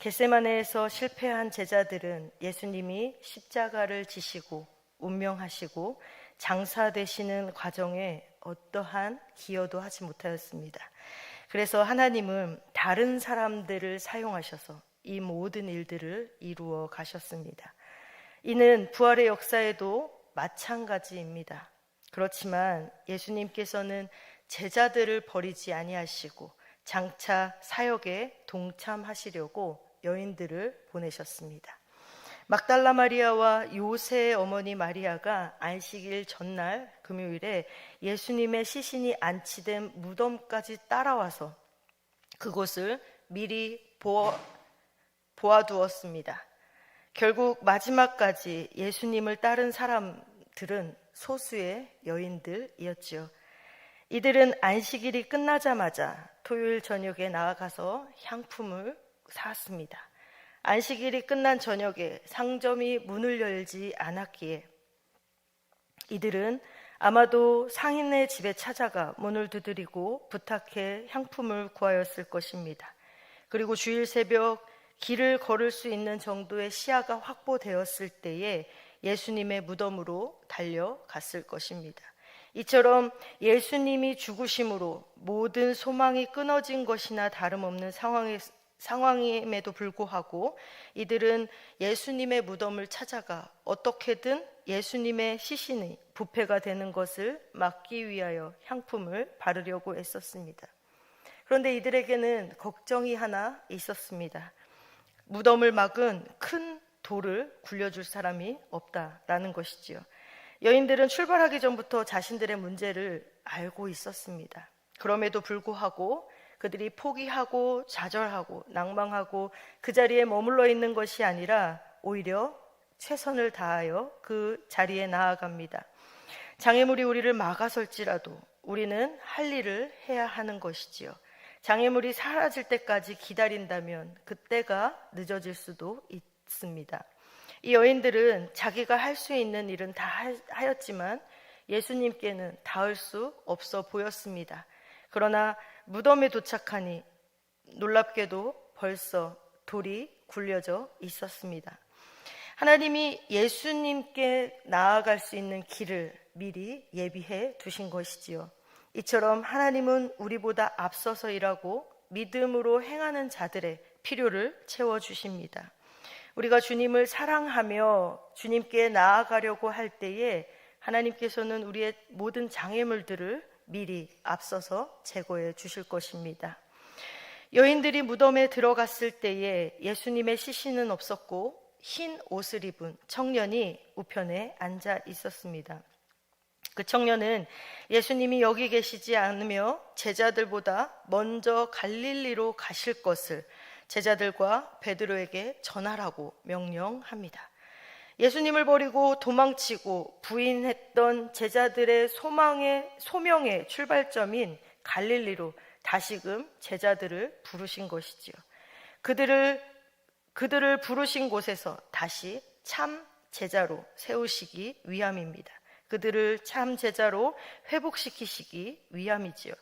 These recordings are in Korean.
겟세마네에서 실패한 제자들은 예수님이 십자가를 지시고 운명하시고 장사되시는 과정에 어떠한 기여도 하지 못하였습니다. 그래서 하나님은 다른 사람들을 사용하셔서 이 모든 일들을 이루어 가셨습니다. 이는 부활의 역사에도 마찬가지입니다. 그렇지만 예수님께서는 제자들을 버리지 아니하시고 장차 사역에 동참하시려고 여인들을 보내셨습니다. 막달라 마리아와 요새의 어머니 마리아가 안식일 전날 금요일에 예수님의 시신이 안치된 무덤까지 따라와서 그곳을 미리 보아두었습니다. 결국 마지막까지 예수님을 따른 사람들은 소수의 여인들이었지요. 이들은 안식일이 끝나자마자 토요일 저녁에 나아가서 향품을 사왔습니다. 안식일이 끝난 저녁에 상점이 문을 열지 않았기에 이들은 아마도 상인의 집에 찾아가 문을 두드리고 부탁해 향품을 구하였을 것입니다. 그리고 주일 새벽 길을 걸을 수 있는 정도의 시야가 확보되었을 때에 예수님의 무덤으로 달려갔을 것입니다. 이처럼 예수님이 죽으심으로 모든 소망이 끊어진 것이나 다름없는 상황임에도 불구하고 이들은 예수님의 무덤을 찾아가 어떻게든 예수님의 시신이 부패가 되는 것을 막기 위하여 향품을 바르려고 애썼습니다. 그런데 이들에게는 걱정이 하나 있었습니다. 무덤을 막은 큰 돌을 굴려줄 사람이 없다라는 것이지요. 여인들은 출발하기 전부터 자신들의 문제를 알고 있었습니다. 그럼에도 불구하고 그들이 포기하고 좌절하고 낭망하고 그 자리에 머물러 있는 것이 아니라 오히려 최선을 다하여 그 자리에 나아갑니다. 장애물이 우리를 막아설지라도 우리는 할 일을 해야 하는 것이지요. 장애물이 사라질 때까지 기다린다면 그때가 늦어질 수도 있습니다. 이 여인들은 자기가 할 수 있는 일은 다 하였지만 예수님께는 닿을 수 없어 보였습니다. 그러나 무덤에 도착하니 놀랍게도 벌써 돌이 굴려져 있었습니다. 하나님이 예수님께 나아갈 수 있는 길을 미리 예비해 두신 것이지요. 이처럼 하나님은 우리보다 앞서서 일하고 믿음으로 행하는 자들의 필요를 채워주십니다. 우리가 주님을 사랑하며 주님께 나아가려고 할 때에 하나님께서는 우리의 모든 장애물들을 미리 앞서서 제거해 주실 것입니다. 여인들이 무덤에 들어갔을 때에 예수님의 시신은 없었고 흰 옷을 입은 청년이 우편에 앉아 있었습니다. 그 청년은 예수님이 여기 계시지 않으며 제자들보다 먼저 갈릴리로 가실 것을 제자들과 베드로에게 전하라고 명령합니다. 예수님을 버리고 도망치고 부인했던 제자들의 소명의 출발점인 갈릴리로 다시금 제자들을 부르신 것이지요. 그들을 부르신 곳에서 다시 참 제자로 세우시기 위함입니다. 그들을 참 제자로 회복시키시기 위함이지요.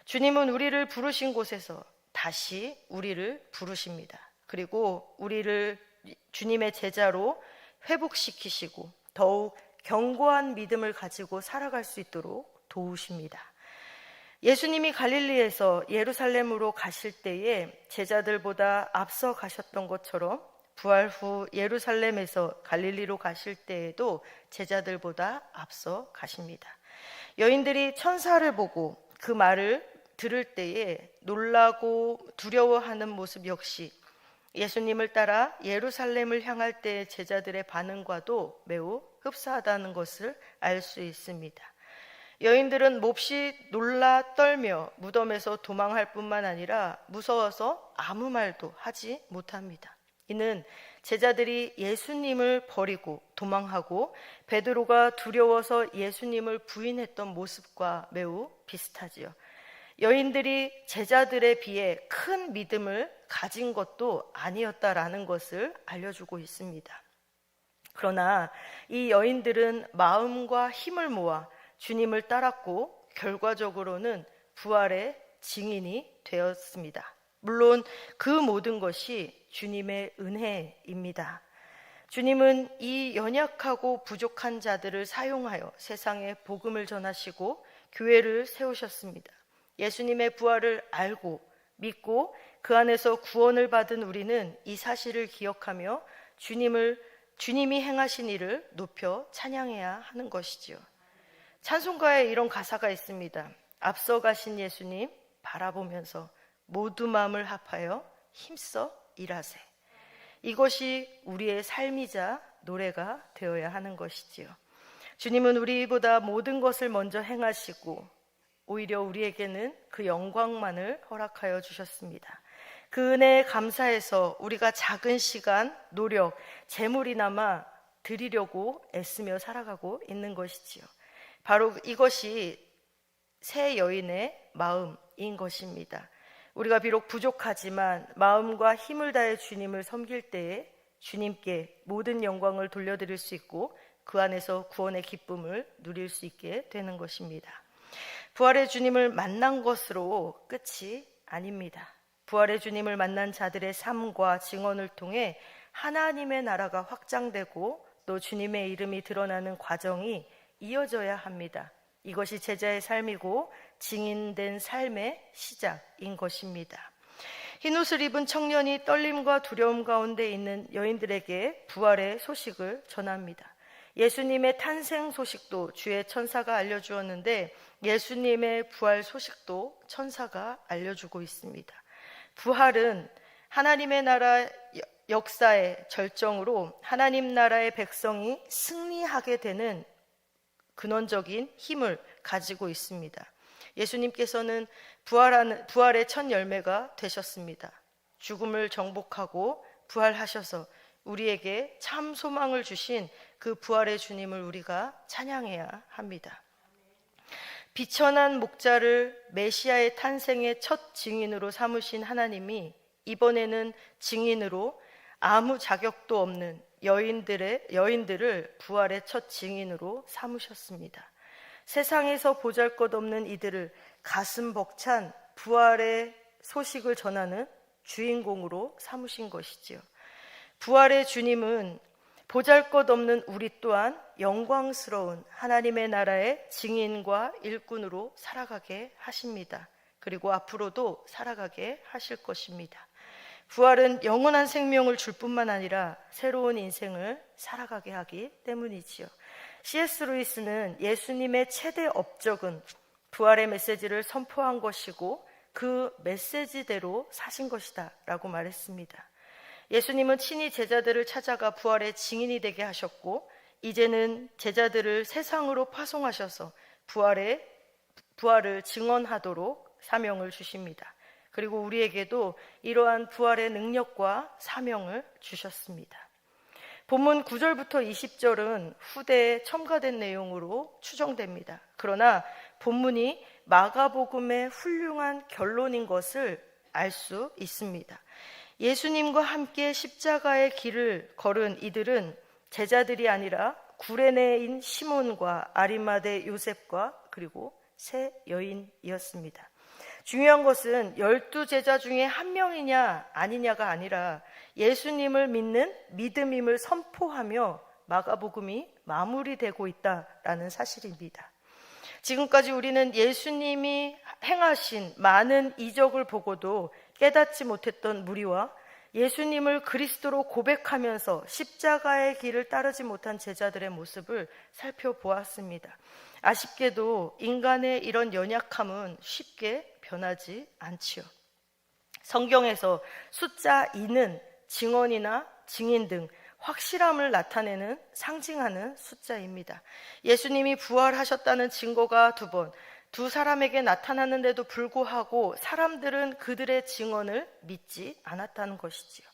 주님은 우리를 부르신 곳에서 다시 우리를 부르십니다. 그리고 우리를 주님의 제자로 회복시키시고 더욱 견고한 믿음을 가지고 살아갈 수 있도록 도우십니다. 예수님이 갈릴리에서 예루살렘으로 가실 때에 제자들보다 앞서 가셨던 것처럼 부활 후 예루살렘에서 갈릴리로 가실 때에도 제자들보다 앞서 가십니다. 여인들이 천사를 보고 그 말을 들을 때에 놀라고 두려워하는 모습 역시 예수님을 따라 예루살렘을 향할 때의 제자들의 반응과도 매우 흡사하다는 것을 알 수 있습니다. 여인들은 몹시 놀라 떨며 무덤에서 도망할 뿐만 아니라 무서워서 아무 말도 하지 못합니다. 이는 제자들이 예수님을 버리고 도망하고 베드로가 두려워서 예수님을 부인했던 모습과 매우 비슷하지요. 여인들이 제자들에 비해 큰 믿음을 가진 것도 아니었다라는 것을 알려주고 있습니다. 그러나 이 여인들은 마음과 힘을 모아 주님을 따랐고 결과적으로는 부활의 증인이 되었습니다. 물론 그 모든 것이 주님의 은혜입니다. 주님은 이 연약하고 부족한 자들을 사용하여 세상에 복음을 전하시고 교회를 세우셨습니다. 예수님의 부활을 알고 믿고 그 안에서 구원을 받은 우리는 이 사실을 기억하며 주님이 행하신 일을 높여 찬양해야 하는 것이지요. 찬송가에 이런 가사가 있습니다. 앞서 가신 예수님 바라보면서 모두 마음을 합하여 힘써 일하세. 이것이 우리의 삶이자 노래가 되어야 하는 것이지요. 주님은 우리보다 모든 것을 먼저 행하시고 오히려 우리에게는 그 영광만을 허락하여 주셨습니다. 그 은혜에 감사해서 우리가 작은 시간, 노력, 재물이나마 드리려고 애쓰며 살아가고 있는 것이지요. 바로 이것이 새 여인의 마음인 것입니다. 우리가 비록 부족하지만 마음과 힘을 다해 주님을 섬길 때에 주님께 모든 영광을 돌려드릴 수 있고 그 안에서 구원의 기쁨을 누릴 수 있게 되는 것입니다. 부활의 주님을 만난 것으로 끝이 아닙니다. 부활의 주님을 만난 자들의 삶과 증언을 통해 하나님의 나라가 확장되고 또 주님의 이름이 드러나는 과정이 이어져야 합니다. 이것이 제자의 삶이고 증인된 삶의 시작인 것입니다. 흰옷을 입은 청년이 떨림과 두려움 가운데 있는 여인들에게 부활의 소식을 전합니다. 예수님의 탄생 소식도 주의 천사가 알려주었는데 예수님의 부활 소식도 천사가 알려주고 있습니다. 부활은 하나님의 나라 역사의 절정으로 하나님 나라의 백성이 승리하게 되는 근원적인 힘을 가지고 있습니다. 예수님께서는 부활의 첫 열매가 되셨습니다. 죽음을 정복하고 부활하셔서 우리에게 참 소망을 주신 그 부활의 주님을 우리가 찬양해야 합니다. 비천한 목자를 메시아의 탄생의 첫 증인으로 삼으신 하나님이 이번에는 증인으로 아무 자격도 없는 여인들을 부활의 첫 증인으로 삼으셨습니다. 세상에서 보잘것없는 이들을 가슴 벅찬 부활의 소식을 전하는 주인공으로 삼으신 것이지요. 부활의 주님은 보잘것없는 우리 또한 영광스러운 하나님의 나라의 증인과 일꾼으로 살아가게 하십니다. 그리고 앞으로도 살아가게 하실 것입니다. 부활은 영원한 생명을 줄 뿐만 아니라 새로운 인생을 살아가게 하기 때문이지요. C.S. 루이스는 예수님의 최대 업적은 부활의 메시지를 선포한 것이고 그 메시지대로 사신 것이다 라고 말했습니다. 예수님은 친히 제자들을 찾아가 부활의 증인이 되게 하셨고 이제는 제자들을 세상으로 파송하셔서 부활을 증언하도록 사명을 주십니다. 그리고 우리에게도 이러한 부활의 능력과 사명을 주셨습니다. 본문 9절부터 20절은 후대에 첨가된 내용으로 추정됩니다. 그러나 본문이 마가복음의 훌륭한 결론인 것을 알 수 있습니다. 예수님과 함께 십자가의 길을 걸은 이들은 제자들이 아니라 구레네인 시몬과 아리마대 요셉과 그리고 세 여인이었습니다. 중요한 것은 12제자 중에 한 명이냐 아니냐가 아니라 예수님을 믿는 믿음임을 선포하며 마가복음이 마무리되고 있다라는 사실입니다. 지금까지 우리는 예수님이 행하신 많은 이적을 보고도 깨닫지 못했던 무리와 예수님을 그리스도로 고백하면서 십자가의 길을 따르지 못한 제자들의 모습을 살펴보았습니다. 아쉽게도 인간의 이런 연약함은 쉽게 변하지 않지요. 성경에서 숫자 2는 증언이나 증인 등 확실함을 나타내는 상징하는 숫자입니다. 예수님이 부활하셨다는 증거가 2번, 두 사람에게 나타났는데도 불구하고 사람들은 그들의 증언을 믿지 않았다는 것이지요.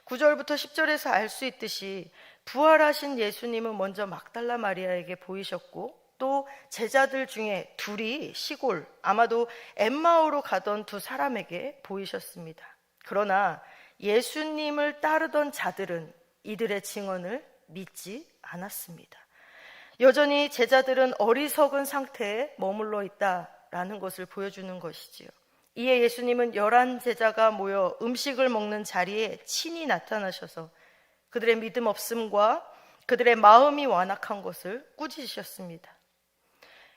9절부터 10절에서 알 수 있듯이 부활하신 예수님은 먼저 막달라 마리아에게 보이셨고 또 제자들 중에 둘이 시골, 아마도 엠마오로 가던 두 사람에게 보이셨습니다. 그러나 예수님을 따르던 자들은 이들의 증언을 믿지 않았습니다. 여전히 제자들은 어리석은 상태에 머물러 있다라는 것을 보여주는 것이지요. 이에 예수님은 11 제자가 모여 음식을 먹는 자리에 친히 나타나셔서 그들의 믿음 없음과 그들의 마음이 완악한 것을 꾸짖으셨습니다.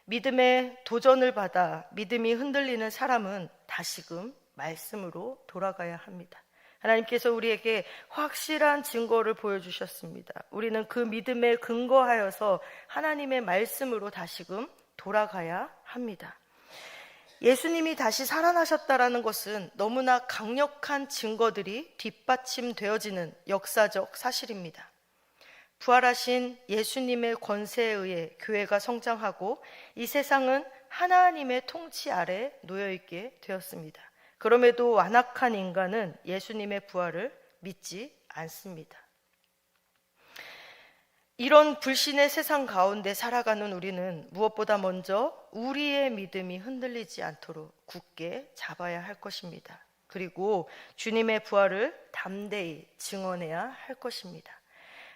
믿음의 도전을 받아 믿음이 흔들리는 사람은 다시금 말씀으로 돌아가야 합니다. 하나님께서 우리에게 확실한 증거를 보여주셨습니다. 우리는 그 믿음에 근거하여서 하나님의 말씀으로 다시금 돌아가야 합니다. 예수님이 다시 살아나셨다라는 것은 너무나 강력한 증거들이 뒷받침되어지는 역사적 사실입니다. 부활하신 예수님의 권세에 의해 교회가 성장하고 이 세상은 하나님의 통치 아래 놓여있게 되었습니다. 그럼에도 완악한 인간은 예수님의 부활을 믿지 않습니다. 이런 불신의 세상 가운데 살아가는 우리는 무엇보다 먼저 우리의 믿음이 흔들리지 않도록 굳게 잡아야 할 것입니다. 그리고 주님의 부활을 담대히 증언해야 할 것입니다.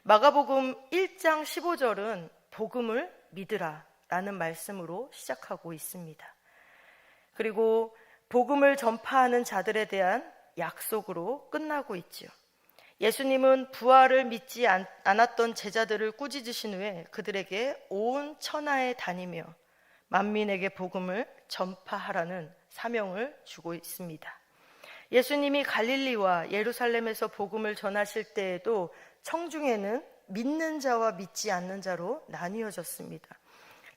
마가복음 1장 15절은 복음을 믿으라 라는 말씀으로 시작하고 있습니다. 그리고 복음을 전파하는 자들에 대한 약속으로 끝나고 있지요. 예수님은 부활을 믿지 않았던 제자들을 꾸짖으신 후에 그들에게 온 천하에 다니며 만민에게 복음을 전파하라는 사명을 주고 있습니다. 예수님이 갈릴리와 예루살렘에서 복음을 전하실 때에도 청중에는 믿는 자와 믿지 않는 자로 나뉘어졌습니다.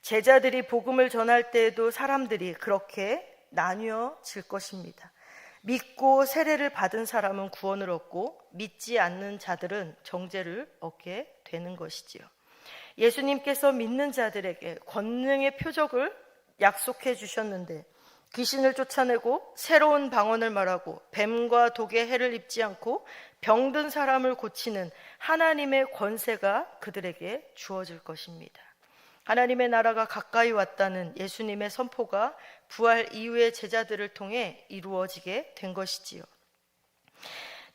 제자들이 복음을 전할 때에도 사람들이 그렇게 나뉘어질 것입니다. 믿고 세례를 받은 사람은 구원을 얻고 믿지 않는 자들은 정죄를 얻게 되는 것이지요. 예수님께서 믿는 자들에게 권능의 표적을 약속해 주셨는데 귀신을 쫓아내고 새로운 방언을 말하고 뱀과 독에 해를 입지 않고 병든 사람을 고치는 하나님의 권세가 그들에게 주어질 것입니다. 하나님의 나라가 가까이 왔다는 예수님의 선포가 부활 이후의 제자들을 통해 이루어지게 된 것이지요.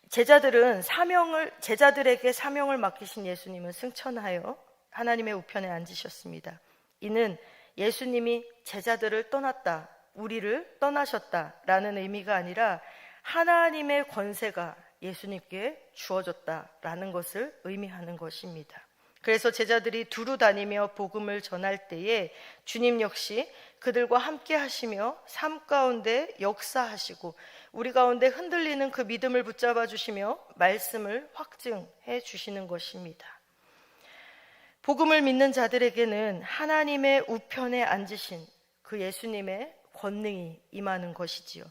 제자들에게 사명을 맡기신 예수님은 승천하여 하나님의 우편에 앉으셨습니다. 이는 예수님이 제자들을 떠났다, 우리를 떠나셨다라는 의미가 아니라 하나님의 권세가 예수님께 주어졌다라는 것을 의미하는 것입니다. 그래서 제자들이 두루 다니며 복음을 전할 때에 주님 역시 그들과 함께 하시며 삶 가운데 역사하시고 우리 가운데 흔들리는 그 믿음을 붙잡아 주시며 말씀을 확증해 주시는 것입니다. 복음을 믿는 자들에게는 하나님의 우편에 앉으신 그 예수님의 권능이 임하는 것이지요.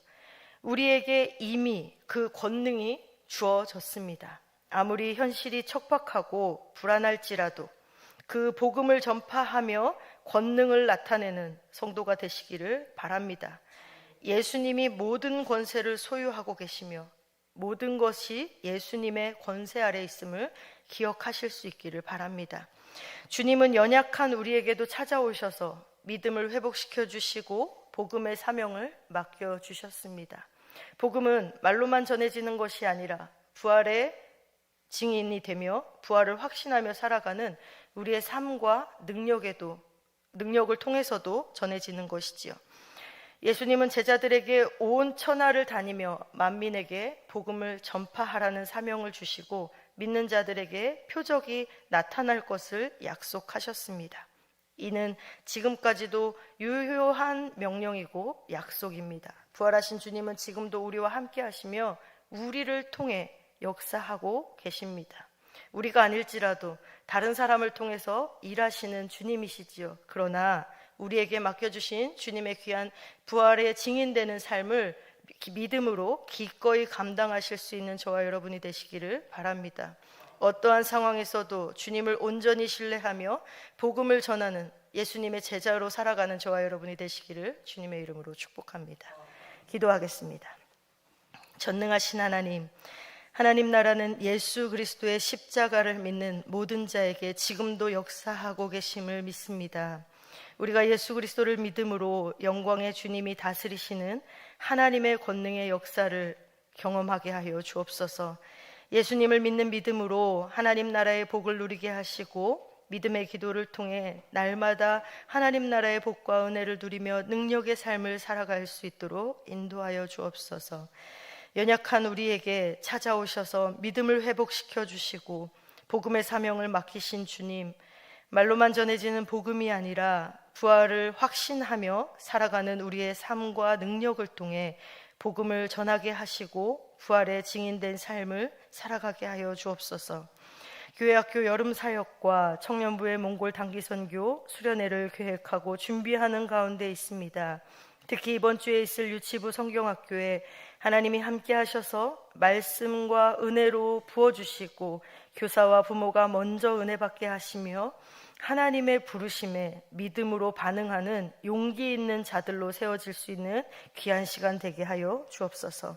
우리에게 이미 그 권능이 주어졌습니다. 아무리 현실이 척박하고 불안할지라도 그 복음을 전파하며 권능을 나타내는 성도가 되시기를 바랍니다. 예수님이 모든 권세를 소유하고 계시며 모든 것이 예수님의 권세 아래 있음을 기억하실 수 있기를 바랍니다. 주님은 연약한 우리에게도 찾아오셔서 믿음을 회복시켜 주시고 복음의 사명을 맡겨주셨습니다. 복음은 말로만 전해지는 것이 아니라 부활의 증인이 되며 부활을 확신하며 살아가는 우리의 삶과 능력을 통해서도 전해지는 것이지요. 예수님은 제자들에게 온 천하를 다니며 만민에게 복음을 전파하라는 사명을 주시고 믿는 자들에게 표적이 나타날 것을 약속하셨습니다. 이는 지금까지도 유효한 명령이고 약속입니다. 부활하신 주님은 지금도 우리와 함께 하시며 우리를 통해 역사하고 계십니다. 우리가 아닐지라도 다른 사람을 통해서 일하시는 주님이시지요. 그러나 우리에게 맡겨주신 주님의 귀한 부활의 증인되는 삶을 믿음으로 기꺼이 감당하실 수 있는 저와 여러분이 되시기를 바랍니다. 어떠한 상황에서도 주님을 온전히 신뢰하며 복음을 전하는 예수님의 제자로 살아가는 저와 여러분이 되시기를 주님의 이름으로 축복합니다. 기도하겠습니다. 전능하신 하나님 나라는 예수 그리스도의 십자가를 믿는 모든 자에게 지금도 역사하고 계심을 믿습니다. 우리가 예수 그리스도를 믿음으로 영광의 주님이 다스리시는 하나님의 권능의 역사를 경험하게 하여 주옵소서. 예수님을 믿는 믿음으로 하나님 나라의 복을 누리게 하시고 믿음의 기도를 통해 날마다 하나님 나라의 복과 은혜를 누리며 능력의 삶을 살아갈 수 있도록 인도하여 주옵소서. 연약한 우리에게 찾아오셔서 믿음을 회복시켜 주시고 복음의 사명을 맡기신 주님, 말로만 전해지는 복음이 아니라 부활을 확신하며 살아가는 우리의 삶과 능력을 통해 복음을 전하게 하시고 부활의 증인된 삶을 살아가게 하여 주옵소서. 교회학교 여름사역과 청년부의 몽골 단기선교 수련회를 계획하고 준비하는 가운데 있습니다. 특히 이번 주에 있을 유치부 성경학교에 하나님이 함께 하셔서 말씀과 은혜로 부어주시고 교사와 부모가 먼저 은혜 받게 하시며 하나님의 부르심에 믿음으로 반응하는 용기 있는 자들로 세워질 수 있는 귀한 시간 되게 하여 주옵소서.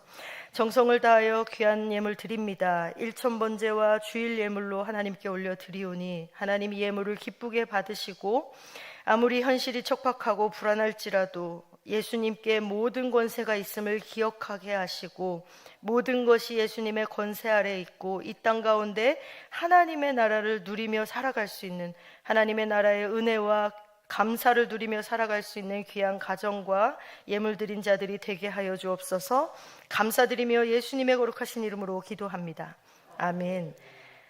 정성을 다하여 귀한 예물 드립니다. 일천번제와 주일 예물로 하나님께 올려드리오니 하나님 이 예물을 기쁘게 받으시고 아무리 현실이 척박하고 불안할지라도 예수님께 모든 권세가 있음을 기억하게 하시고 모든 것이 예수님의 권세 아래 있고 이 땅 가운데 하나님의 나라를 누리며 살아갈 수 있는 하나님의 나라의 은혜와 감사를 누리며 살아갈 수 있는 귀한 가정과 예물 드린 자들이 되게 하여 주옵소서. 감사드리며 예수님의 거룩하신 이름으로 기도합니다. 아멘.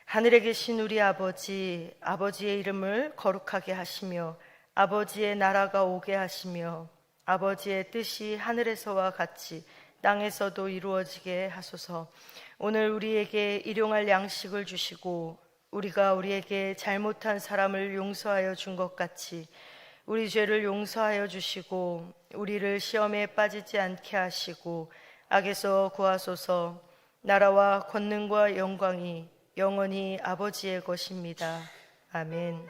하늘에 계신 우리 아버지, 아버지의 이름을 거룩하게 하시며 아버지의 나라가 오게 하시며 아버지의 뜻이 하늘에서와 같이 땅에서도 이루어지게 하소서. 오늘 우리에게 일용할 양식을 주시고 우리가 우리에게 잘못한 사람을 용서하여 준 것 같이 우리 죄를 용서하여 주시고 우리를 시험에 빠지지 않게 하시고 악에서 구하소서. 나라와 권능과 영광이 영원히 아버지의 것입니다. 아멘.